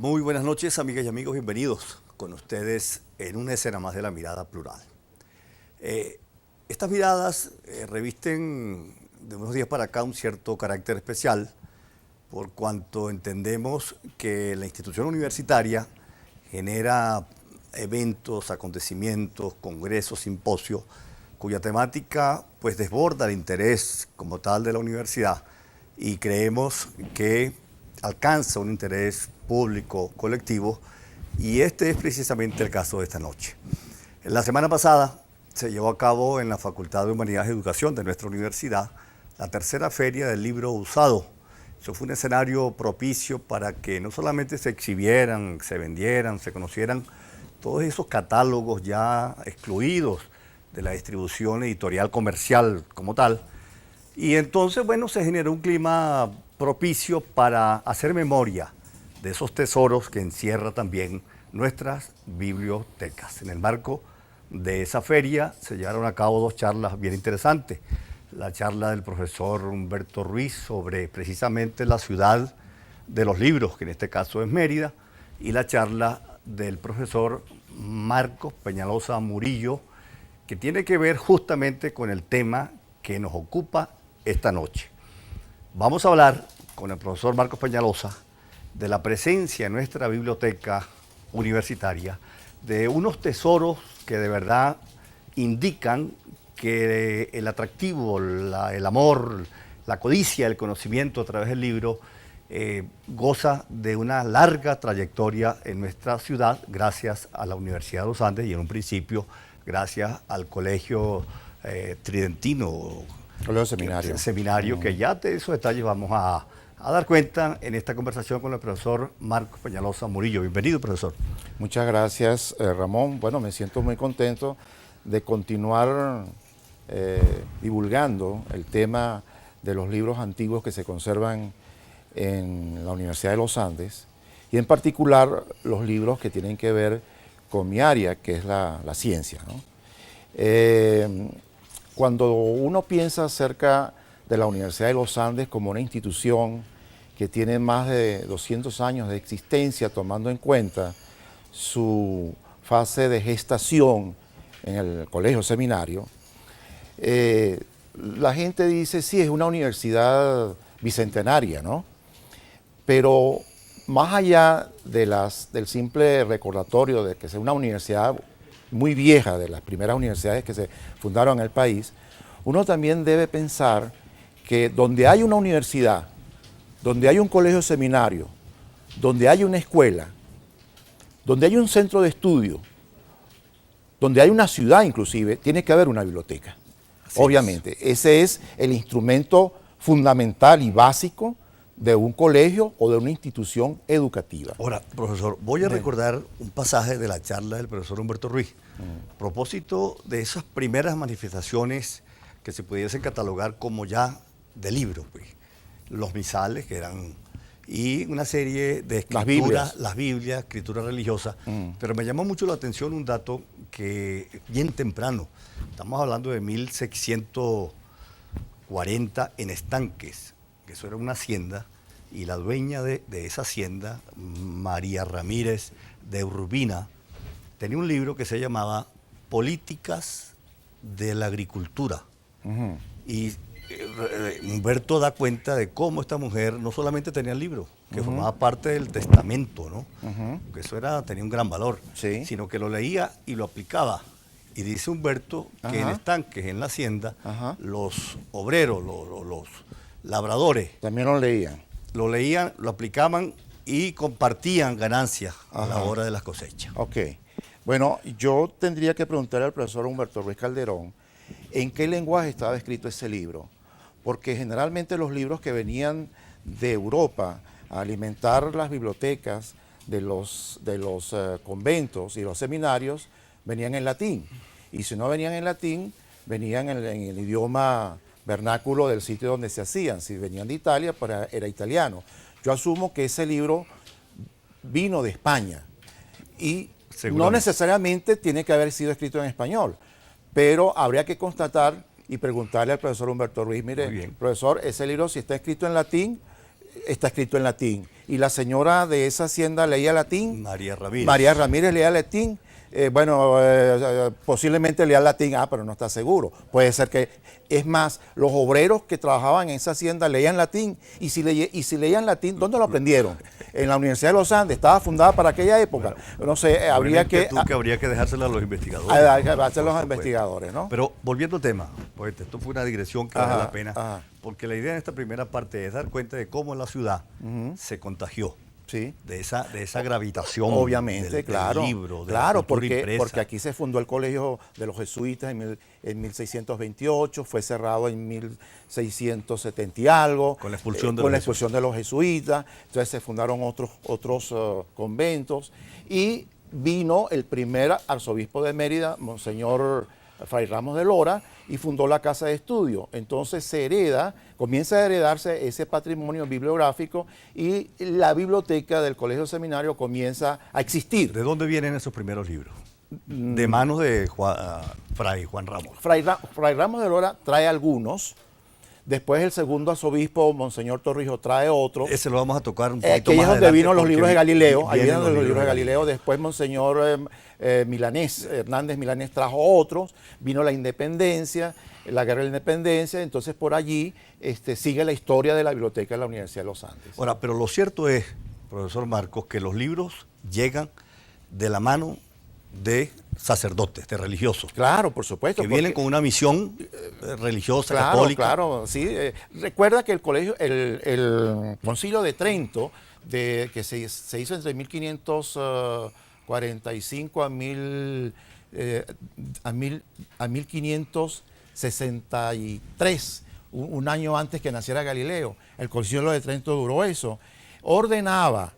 Muy buenas noches, amigas y amigos, bienvenidos con ustedes en una escena más de la mirada plural. Estas miradas revisten de unos días para acá un cierto carácter especial, por cuanto entendemos que la institución universitaria genera eventos, acontecimientos, congresos, simposios, cuya temática pues desborda el interés como tal de la universidad y creemos que alcanza un interés público, colectivo, y este es precisamente el caso de esta noche. La semana pasada se llevó a cabo en la Facultad de Humanidades y Educación de nuestra universidad la tercera feria del libro usado. Eso fue un escenario propicio para que no solamente se exhibieran, se vendieran, se conocieran todos esos catálogos ya excluidos de la distribución editorial comercial como tal. Y entonces, bueno, se generó un clima propicio para hacer memoria de esos tesoros que encierra también nuestras bibliotecas. En el marco de esa feria se llevaron a cabo dos charlas bien interesantes. La charla del profesor Humberto Ruiz sobre precisamente la ciudad de los libros, que en este caso es Mérida, y la charla del profesor Marcos Peñalosa Murillo, que tiene que ver justamente con el tema que nos ocupa esta noche. Vamos a hablar con el profesor Marcos Peñalosa de la presencia en nuestra biblioteca universitaria de unos tesoros que de verdad indican que el atractivo, el amor, la codicia, el conocimiento a través del libro goza de una larga trayectoria en nuestra ciudad gracias a la Universidad de los Andes y en un principio gracias al Colegio Tridentino. Colegio Seminario. Que ya de esos detalles vamos a dar cuenta en esta conversación con el profesor Marcos Peñalosa Murillo. Bienvenido, profesor. Muchas gracias, Ramón. Bueno, me siento muy contento de continuar divulgando el tema de los libros antiguos que se conservan en la Universidad de los Andes y en particular los libros que tienen que ver con mi área, que es la ciencia, ¿no? Cuando uno piensa acerca de la Universidad de los Andes como una institución que tiene más de 200 años de existencia, tomando en cuenta su fase de gestación en el Colegio Seminario, la gente dice, sí, es una universidad bicentenaria, ¿no? Pero más allá de del simple recordatorio de que es una universidad muy vieja, de las primeras universidades que se fundaron en el país, uno también debe pensar que donde hay una universidad, donde hay un colegio seminario, donde hay una escuela, donde hay un centro de estudio, donde hay una ciudad inclusive, tiene que haber una biblioteca. Así obviamente, ese es el instrumento fundamental y básico de un colegio o de una institución educativa. Ahora, profesor, voy a recordar un pasaje de la charla del profesor Humberto Ruiz, a propósito de esas primeras manifestaciones que se pudiesen catalogar como ya de libros, pues. Los misales, que eran, y una serie de escrituras, las Biblias, escritura religiosa. Pero me llamó mucho la atención un dato que bien temprano, estamos hablando de 1640 en Estanques, que eso era una hacienda, y la dueña de esa hacienda, María Ramírez de Urbina, tenía un libro que se llamaba Políticas de la Agricultura. Y Humberto da cuenta de cómo esta mujer no solamente tenía el libro, que formaba parte del testamento, ¿no? Que eso tenía un gran valor, sino que lo leía y lo aplicaba. Y dice Humberto que en Estanques, en la hacienda, los obreros, los labradores, también lo leían. Lo leían, lo aplicaban y compartían ganancias a la hora de las cosechas. Ok. Bueno, yo tendría que preguntarle al profesor Humberto Ruiz Calderón en qué lenguaje estaba escrito ese libro, porque generalmente los libros que venían de Europa a alimentar las bibliotecas de los conventos y los seminarios venían en latín, y si no venían en latín, venían en el idioma vernáculo del sitio donde se hacían. Si venían de Italia, pues era italiano. Yo asumo que ese libro vino de España y no necesariamente tiene que haber sido escrito en español, pero habría que constatar y preguntarle al profesor Humberto Ruiz, mire, profesor, ese libro si está escrito en latín, está escrito en latín. Y la señora de esa hacienda leía latín. María Ramírez. María Ramírez leía latín. Posiblemente leía latín, pero no está seguro. Puede ser que, es más, los obreros que trabajaban en esa hacienda leían latín, y si leían latín, ¿dónde lo aprendieron? En la Universidad de los Andes, estaba fundada para aquella época. Bueno, no sé, habría que dejársela a los investigadores. A los investigadores, ¿no? Pero volviendo al tema, pues esto fue una digresión que vale la pena, porque la idea de esta primera parte es dar cuenta de cómo la ciudad se contagió. Sí. De esa gravitación. Obviamente, del claro. libro, de claro, la cultura impresa. porque aquí se fundó el Colegio de los Jesuitas en 1628, fue cerrado en 1670 y algo. Con la expulsión de los jesuitas. Entonces se fundaron otros conventos. Y vino el primer arzobispo de Mérida, Monseñor Fray Ramos de Lora, y fundó la Casa de Estudio. Entonces comienza a heredarse ese patrimonio bibliográfico, y la biblioteca del Colegio Seminario comienza a existir. ¿De dónde vienen esos primeros libros? De manos de Fray Juan Ramos. Fray Ramos de Lora trae algunos. Después el segundo arzobispo, Monseñor Torrijos, trae otro. Ese lo vamos a tocar un poquito más más donde vino los libros de Galileo. Ahí vienen los libros de Galileo. Después Monseñor Hernández Milanés trajo otros. Vino la independencia, la guerra de la independencia. Entonces por allí sigue la historia de la biblioteca de la Universidad de los Andes. Ahora, pero lo cierto es, profesor Marcos, que los libros llegan de la mano de sacerdotes, de religiosos. Claro, por supuesto. Que vienen con una misión religiosa, claro, católica. Claro, sí. Recuerda que el Concilio de Trento, que se hizo entre 1545 a 1563, un año antes que naciera Galileo, el Concilio de Trento duró eso, ordenaba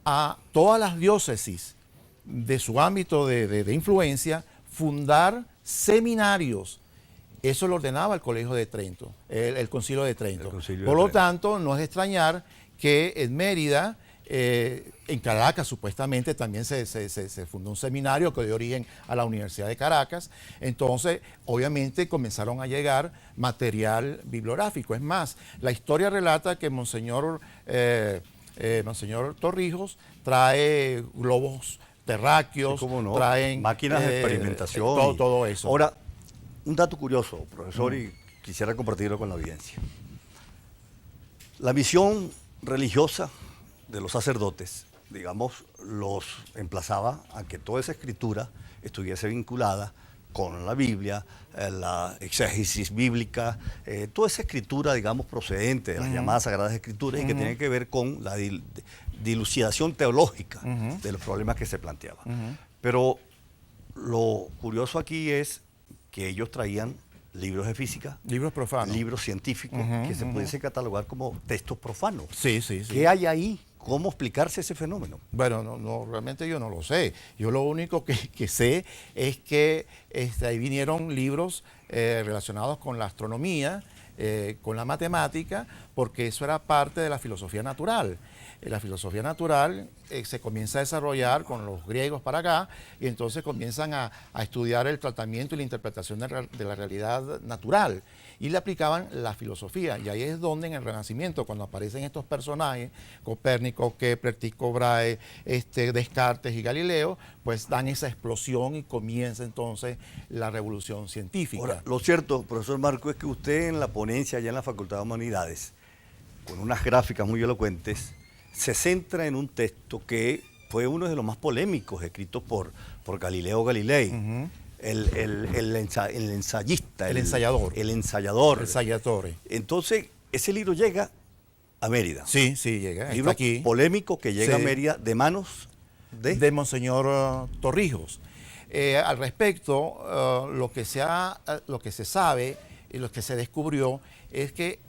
a todas las diócesis de su ámbito de influencia fundar seminarios. Eso lo ordenaba el Colegio de Trento, el Concilio de Trento. Por lo tanto, no es de extrañar que en Mérida, en Caracas supuestamente también se fundó un seminario que dio origen a la Universidad de Caracas. Entonces, obviamente comenzaron a llegar material bibliográfico. Es más, la historia relata que Monseñor Torrijos trae globos terráqueos, sí, no, traen máquinas de experimentación. Todo eso. Ahora, un dato curioso, profesor, y quisiera compartirlo con la audiencia. La misión religiosa de los sacerdotes, digamos, los emplazaba a que toda esa escritura estuviese vinculada con la Biblia, la exégesis bíblica, toda esa escritura, digamos, procedente de las llamadas Sagradas Escrituras, y que tiene que ver con la dilucidación teológica de los problemas que se planteaban. Pero lo curioso aquí es que ellos traían libros de física, libros profanos, libros científicos, que se pudiesen catalogar como textos profanos. Sí. ¿Qué hay ahí? ¿Cómo explicarse ese fenómeno? Bueno, no, realmente yo no lo sé. Yo lo único que sé es que ahí vinieron libros relacionados con la astronomía, con la matemática, porque eso era parte de la filosofía natural. La filosofía natural se comienza a desarrollar con los griegos para acá, y entonces comienzan a estudiar el tratamiento y la interpretación de la realidad natural, y le aplicaban la filosofía. Y ahí es donde en el Renacimiento, cuando aparecen estos personajes, Copérnico, Kepler, Tycho Brahe, Descartes y Galileo, pues dan esa explosión y comienza entonces la revolución científica. Ahora, lo cierto, profesor Marco, es que usted en la ponencia allá en la Facultad de Humanidades, con unas gráficas muy elocuentes, se centra en un texto que fue uno de los más polémicos escritos por Galileo Galilei, el ensayista. El ensayador. El ensayador. El ensayatore. Entonces, ese libro llega a Mérida. Sí, llega. Libro aquí polémico que llega a Mérida de manos de Monseñor Torrijos. Al respecto, lo que se sabe y lo que se descubrió es que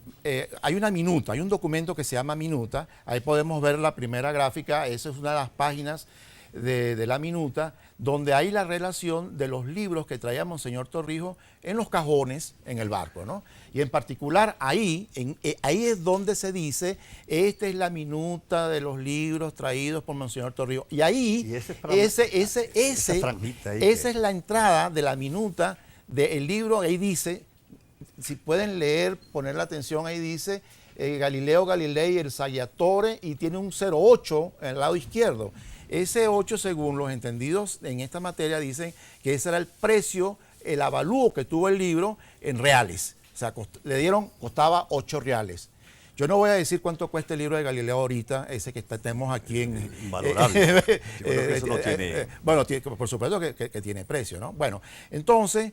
hay una minuta, hay un documento que se llama minuta. Ahí podemos ver la primera gráfica. Esa es una de las páginas de la minuta, donde hay la relación de los libros que traía Monseñor Torrijos en los cajones en el barco, ¿no? Y en particular ahí es donde se dice, esta es la minuta de los libros traídos por Monseñor Torrijos. Y ahí, esa es la entrada de la minuta del libro. Ahí dice, si pueden leer, poner la atención, ahí dice Galileo Galilei, el Saggiatore, y tiene un 0,8 en el lado izquierdo. Ese 8, según los entendidos en esta materia, dicen que ese era el precio, el avalúo que tuvo el libro en reales. O sea, costaba 8 reales. Yo no voy a decir cuánto cuesta el libro de Galileo ahorita, ese que tenemos aquí en... Invalorable. Yo creo que eso no tiene... Bueno, por supuesto que tiene precio, ¿no? Bueno, entonces,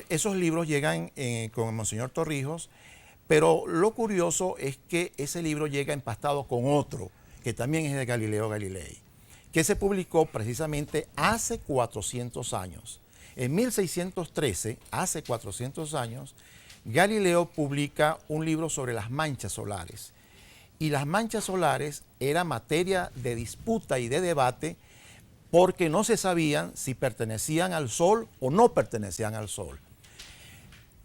esos libros llegan con Monseñor Torrijos, pero lo curioso es que ese libro llega empastado con otro, que también es de Galileo Galilei, que se publicó precisamente hace 400 años. En 1613, hace 400 años, Galileo publica un libro sobre las manchas solares. Y las manchas solares era materia de disputa y de debate porque no se sabían si pertenecían al Sol o no pertenecían al Sol.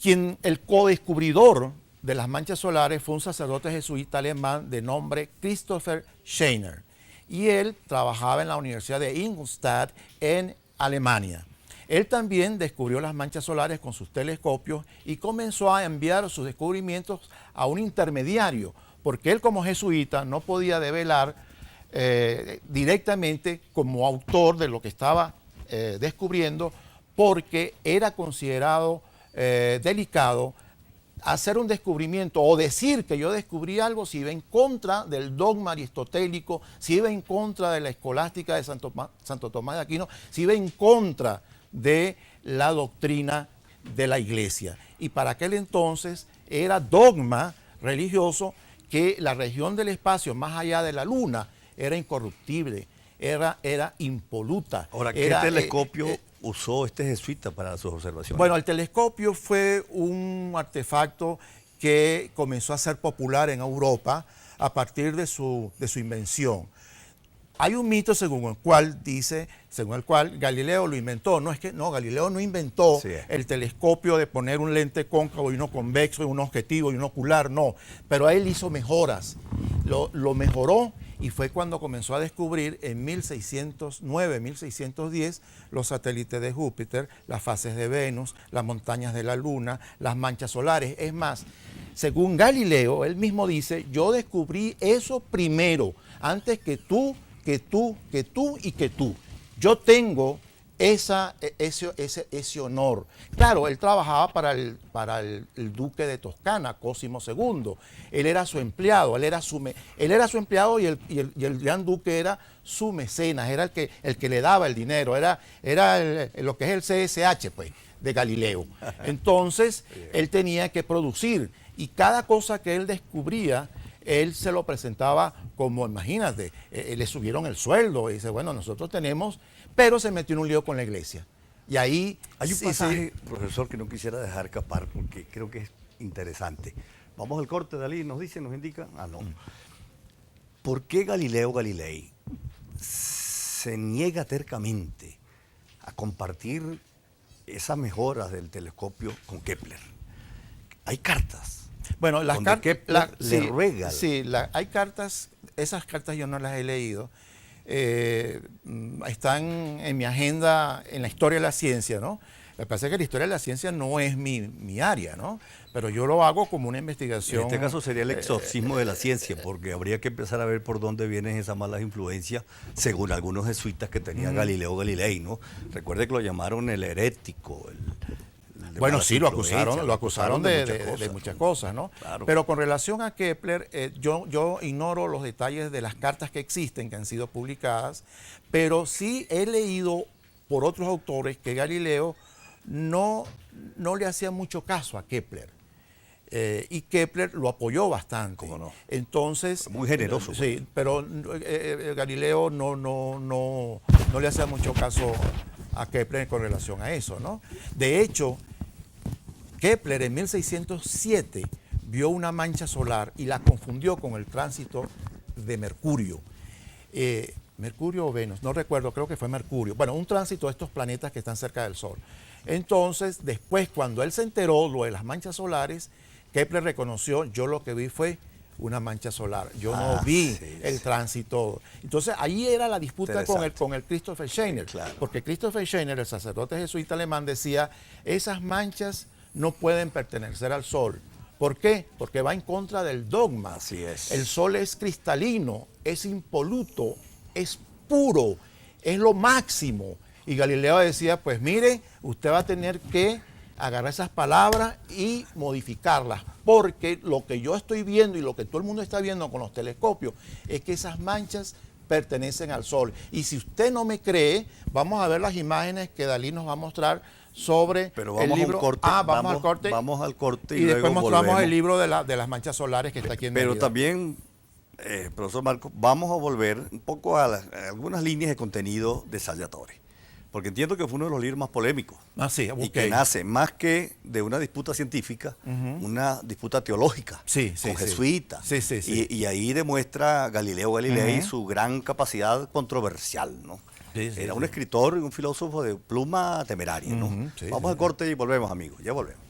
El codescubridor de las manchas solares fue un sacerdote jesuita alemán de nombre Christopher Scheiner. Y él trabajaba en la Universidad de Ingolstadt en Alemania. Él también descubrió las manchas solares con sus telescopios y comenzó a enviar sus descubrimientos a un intermediario, porque él como jesuita no podía develar directamente como autor de lo que estaba descubriendo, porque era considerado delicado hacer un descubrimiento o decir que yo descubrí algo si iba en contra del dogma aristotélico, si iba en contra de la escolástica de Santo Tomás de Aquino, si iba en contra de la doctrina de la Iglesia. Y para aquel entonces era dogma religioso que la región del espacio más allá de la Luna era incorruptible, era impoluta. Ahora, ¿qué telescopio usó este jesuita para sus observaciones? Bueno, el telescopio fue un artefacto que comenzó a ser popular en Europa a partir de su invención. Hay un mito según el cual Galileo lo inventó. No, Galileo no inventó el telescopio de poner un lente cóncavo y uno convexo y un objetivo y un ocular, no. Pero él hizo mejoras, lo mejoró y fue cuando comenzó a descubrir en 1609, 1610 los satélites de Júpiter, las fases de Venus, las montañas de la Luna, las manchas solares. Es más, según Galileo, él mismo dice, yo descubrí eso primero, antes que tú. Yo tengo ese honor. Claro, él trabajaba para el duque de Toscana, Cosimo II. Él era su empleado, él era su empleado y el gran duque era su mecenas, era el que le daba el dinero, era lo que es el CSH, pues, de Galileo. Entonces, él tenía que producir y cada cosa que él descubría, él se lo presentaba como, imagínate, le subieron el sueldo y dice, bueno, nosotros tenemos, pero se metió en un lío con la iglesia. Y ahí... Hay un pasaje, profesor, que no quisiera dejar escapar porque creo que es interesante. Vamos al corte, Dalí, nos indica. No. ¿Por qué Galileo Galilei se niega tercamente a compartir esas mejoras del telescopio con Kepler? Hay cartas. Bueno, las cartas le ruega. Sí, hay cartas, esas cartas yo no las he leído. Están en mi agenda en la historia de la ciencia, ¿no? Lo que pasa es que la historia de la ciencia no es mi área, ¿no? Pero yo lo hago como una investigación. En este caso sería el exorcismo de la ciencia, porque habría que empezar a ver por dónde vienen esas malas influencias, según algunos jesuitas que tenía Galileo Galilei, ¿no? Recuerde que lo llamaron el herético, bueno, sí, lo acusaron de muchas cosas, ¿no? Claro. Pero con relación a Kepler, yo ignoro los detalles de las cartas que existen, que han sido publicadas, pero sí he leído por otros autores que Galileo no le hacía mucho caso a Kepler. Y Kepler lo apoyó bastante. ¿Cómo no? Entonces, muy generoso. Sí, pero Galileo no le hacía mucho caso a Kepler con relación a eso, ¿no? De hecho, Kepler en 1607 vio una mancha solar y la confundió con el tránsito de Mercurio. Mercurio o Venus, no recuerdo, creo que fue Mercurio. Bueno, un tránsito de estos planetas que están cerca del Sol. Entonces, después, cuando él se enteró lo de las manchas solares, Kepler reconoció, yo lo que vi fue una mancha solar. Yo no vi el tránsito. Entonces, ahí era la disputa con el Christopher Scheiner. Claro. Porque Christopher Scheiner, el sacerdote jesuita alemán, decía, esas manchas no pueden pertenecer al Sol, ¿Por qué? Porque va en contra del dogma. Así es. El sol es cristalino, es impoluto, es puro, es lo máximo. Y Galileo decía, pues mire, usted va a tener que agarrar esas palabras y modificarlas, porque lo que yo estoy viendo y lo que todo el mundo está viendo con los telescopios es que esas manchas pertenecen al sol. Y si usted no me cree, vamos a ver las imágenes que Dalí nos va a mostrar sobre Pero vamos el libro. a un corte. Vamos al corte. Vamos al corte Y y después luego mostramos volvemos. el libro de las manchas solares que está aquí en Pero Mérida. también, profesor Marco, vamos a volver un poco a algunas líneas de contenido de Salvatore, porque entiendo que fue uno de los libros más polémicos Sí, y que nace más que de una disputa científica, una disputa teológica Sí, con jesuitas. Sí. Y ahí demuestra Galileo Galilei su gran capacidad controversial, ¿no? Era un escritor y un filósofo de pluma temeraria, ¿no? Vamos al corte y volvemos, amigos. Ya volvemos.